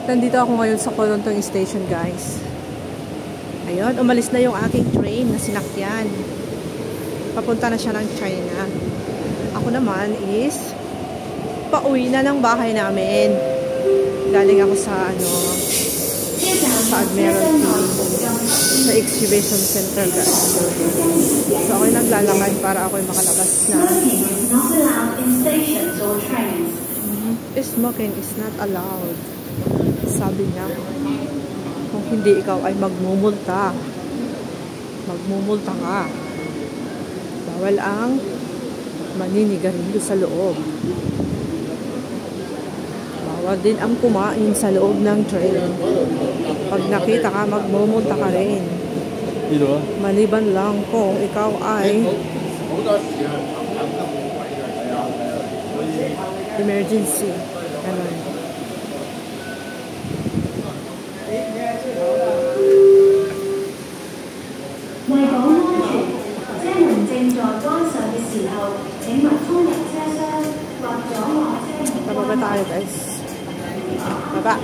Nandito ako ngayon sa Kolontong Station, guys. Ayun, umalis na yung aking train na sinakyan. Papunta na siya ng China. Ako naman is pauwi na ng bahay namin. Galing ako sa sa Admiralty, sa Exhibition Center, guys. So ako'y naglalakad para ako'y makalabas na. Smoking is not allowed. Sabi niya, kung hindi ikaw ay magmumulta. Magmumulta ka. Bawal ang maninigarilyo sa loob. Bawal din ang kumain sa loob ng train. Pag nakita ka, magmumulta ka rin. Maliban lang kung ikaw ay emergency. Ganun. Pababa tayo, guys. Baba.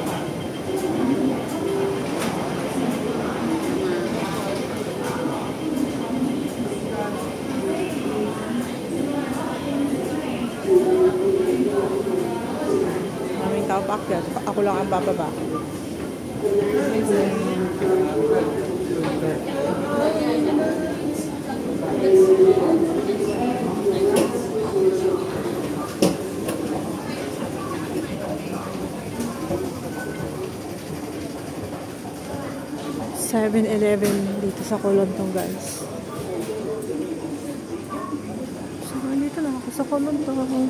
Maraming tao pa akyat. Ako lang ang bababa. 7-Eleven dito sa Kolontong, guys. So, dito lang ako sa Kolontong.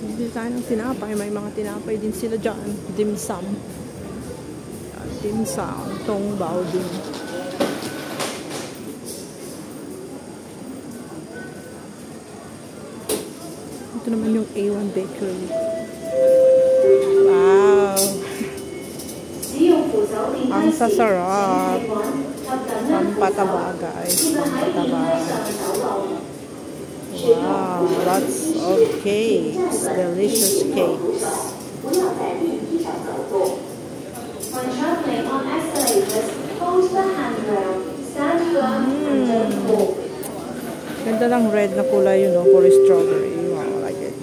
Hindi tayo ng tinapay. May mga tinapay din sila dyan. Dim sum. Dim sum. Tong bao din. Ito naman yung A1 Bakery. Wow! Ang sasarap. Pampataba, guys. Pampataba. Wow, lots of cakes. Delicious cakes. Ganda lang red na kulay yun, for strawberry. Wow, I like it.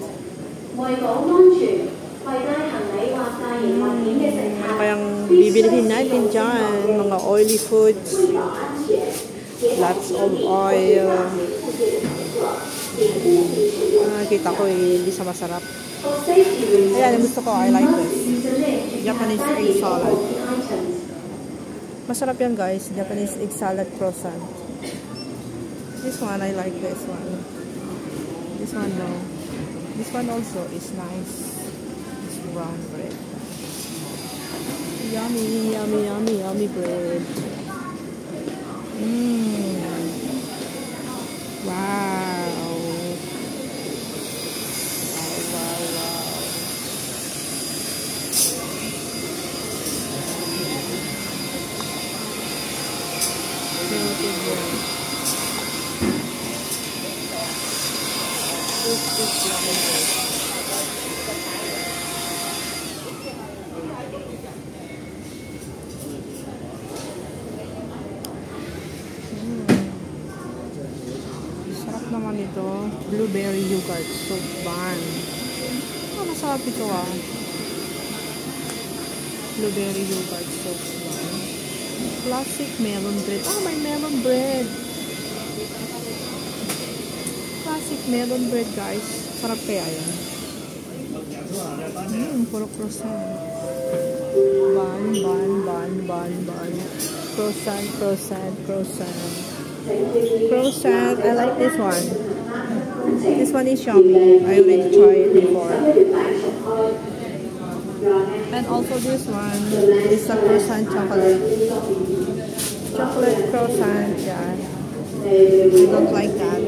Kayang bibilihin natin dyan, mga oily foods, lots of oil. Kita ko hindi sa masarap. Ayan, gusto ko, I like this. Japanese egg salad. Masarap yan, guys. Japanese egg salad croissant. This one, I like this one. This one, no. This one also is nice. It's brown bread. Yummy, yummy, yummy, yummy bread. Wow. Wow, wow, wow. Melted bread. This is yummy bread. Naman ito, blueberry yogurt soup bun. Masarap ito blueberry yogurt soup bun. Classic melon bread. May melon bread. Classic melon bread, guys. Sarap kaya yan. Puro croissant. Bun, bun, bun, bun, bun. Croissant, croissant, croissant. Croissant, I like this one. This one is yummy. I already tried it before. And also this one is a croissant chocolate. Chocolate croissant, yeah. I don't like that.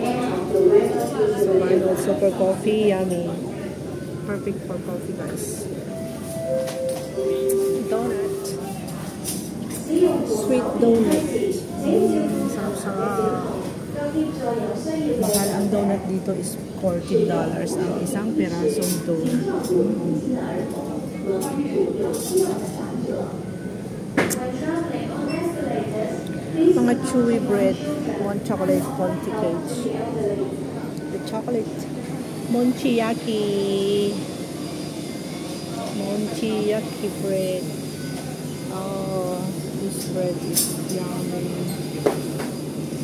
So mine also for coffee, yummy. Perfect for coffee, guys. Donut. Sweet donut. Sarap-sarap. Mahal ang donut dito is $14 ang isang pirasong donut. Mga chewy bread. One chocolate Conti cage. The chocolate. Monchiyaki. Monchiyaki bread. Oh, this bread is yummy.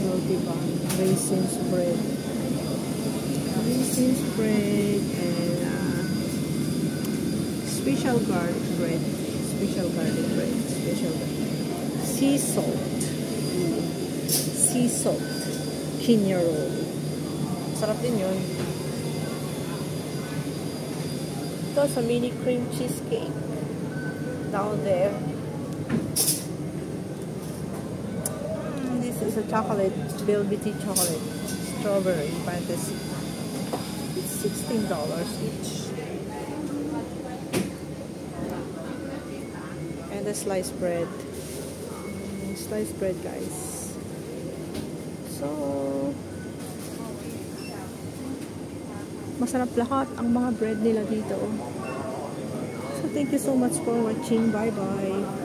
Roti bun. Raisins bread. Raisins bread and special garlic bread. Special garlic bread. Special garlic. Sea salt. Sea salt. Kenya roll. Sarap din yun. Ito sa mini cream cheesecake. Down there. This is a chocolate. Velvety chocolate. Strawberry fantasy. It's $16 each. And the sliced bread. Sliced bread, guys. So, masarap lahat ang mga bread nila dito. So, thank you so much for watching. Bye-bye.